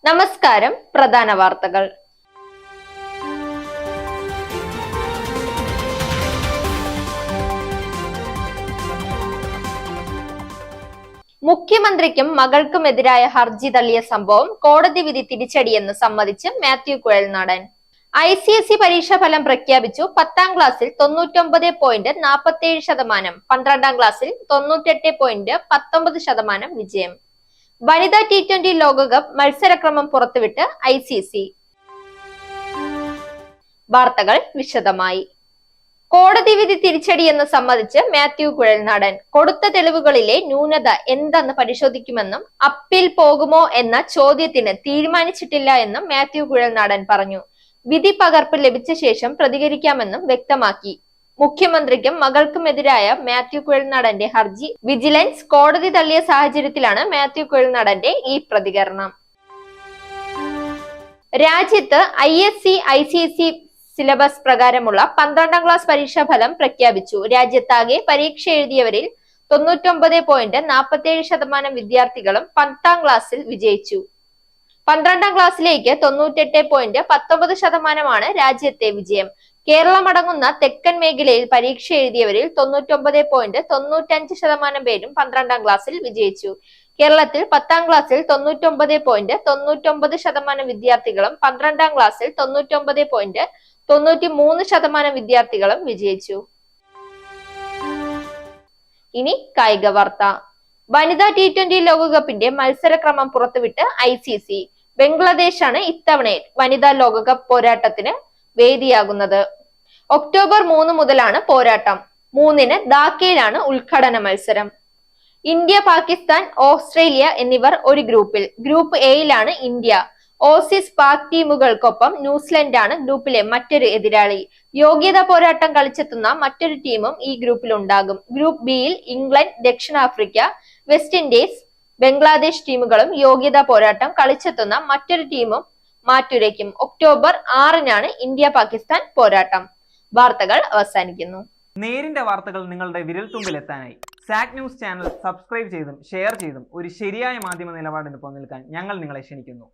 നമസ്കാരം. പ്രധാന വാർത്തകൾ. മുഖ്യമന്ത്രിക്കും മകൾക്കുമെതിരായ ഹർജി തള്ളിയ സംഭവം കോടതി വിധി തിരിച്ചടിയെന്ന് സമ്മതിച്ച് മാത്യു കുഴൽനാടൻ. ICSE പരീക്ഷാ ഫലം പ്രഖ്യാപിച്ചു. 10ാം ക്ലാസ്സിൽ 99.47%, 12ാം ക്ലാസ്സിൽ 98.19% വിജയം. വനിതാ T20 ലോകകപ്പ് മത്സരക്രമം പുറത്തുവിട്ട് ICC. വാർത്തകൾ വിശദമായി. കോടതി വിധി തിരിച്ചടിയെന്ന് സമ്മതിച്ച് മാത്യു കുഴൽനാടൻ. കൊടുത്ത തെളിവുകളിലെ ന്യൂനത എന്തെന്ന് പരിശോധിക്കുമെന്നും അപ്പീൽ പോകുമോ എന്ന ചോദ്യത്തിന് തീരുമാനിച്ചിട്ടില്ല എന്നും മാത്യു കുഴൽനാടൻ പറഞ്ഞു. വിധി പകർപ്പ് ലഭിച്ച ശേഷം പ്രതികരിക്കാമെന്നും വ്യക്തമാക്കി. മുഖ്യമന്ത്രിക്കും മകൾക്കുമെതിരായ മാത്യു കുഴൽനാടന്റെ ഹർജി വിജിലൻസ് കോടതി തള്ളിയ സാഹചര്യത്തിലാണ് മാത്യു കുഴൽനാടന്റെ ഈ പ്രതികരണം. രാജ്യത്ത് ISE സിലബസ് പ്രകാരമുള്ള 12ാം ക്ലാസ് പരീക്ഷാ ഫലം പ്രഖ്യാപിച്ചു. രാജ്യത്താകെ പരീക്ഷ എഴുതിയവരിൽ 99.47% വിദ്യാർത്ഥികളും 10ാം ക്ലാസ്സിൽ വിജയിച്ചു. 12ാം ക്ലാസ്സിലേക്ക് 98.19% രാജ്യത്തെ വിജയം. കേരളമടങ്ങുന്ന തെക്കൻ മേഖലയിൽ പരീക്ഷ എഴുതിയവരിൽ 99.95% പേരും 12ാം ക്ലാസ്സിൽ വിജയിച്ചു. കേരളത്തിൽ 10ാം ക്ലാസ്സിൽ 99.99% വിദ്യാർത്ഥികളും 12ാം ക്ലാസ്സിൽ 99.93% വിദ്യാർത്ഥികളും വിജയിച്ചു. ഇനി കായിക വാർത്ത. വനിതാ T20 ലോകകപ്പിന്റെ മത്സരക്രമം പുറത്തുവിട്ട് ICC. ബംഗ്ലാദേശാണ് ഇത്തവണ വനിതാ ലോകകപ്പ് പോരാട്ടത്തിന് വേദിയാകുന്നത്. ഒക്ടോബർ 3 മുതലാണ് പോരാട്ടം. 3-ന് ധാക്കയിലാണ് ഉദ്ഘാടന മത്സരം. ഇന്ത്യ, പാകിസ്ഥാൻ, ഓസ്ട്രേലിയ എന്നിവർ ഒരു ഗ്രൂപ്പിൽ. ഗ്രൂപ്പ് എയിലാണ് ഇന്ത്യ. ഓസീസ്, പാക് ടീമുകൾക്കൊപ്പം ന്യൂസിലൻഡാണ് ഗ്രൂപ്പിലെ മറ്റൊരു എതിരാളി. യോഗ്യതാ പോരാട്ടം കളിച്ചെത്തുന്ന മറ്റൊരു ടീമും ഈ ഗ്രൂപ്പിൽ ഉണ്ടാകും. ഗ്രൂപ്പ് ബിയിൽ ഇംഗ്ലണ്ട്, ദക്ഷിണാഫ്രിക്ക, വെസ്റ്റ് ഇൻഡീസ്, ബംഗ്ലാദേശ് ടീമുകളും യോഗ്യതാ പോരാട്ടം കളിച്ചെത്തുന്ന മറ്റൊരു ടീമും മാറ്റുരയ്ക്കും. ഒക്ടോബർ 6-നാണ് ഇന്ത്യ പാകിസ്ഥാൻ പോരാട്ടം. വാർത്തകൾ അവസാനിക്കുന്നു. നേരിന്റെ വാർത്തകൾ നിങ്ങളുടെ വിരൽത്തുമ്പിൽ എത്താനായി സാക് ന്യൂസ് ചാനൽ സബ്സ്ക്രൈബ് ചെയ്തും ഷെയർ ചെയ്തും ഒരു ശരിയായ മാധ്യമ നിലപാടിന് നിൽക്കാൻ ഞങ്ങൾ നിങ്ങളെ ക്ഷണിക്കുന്നു.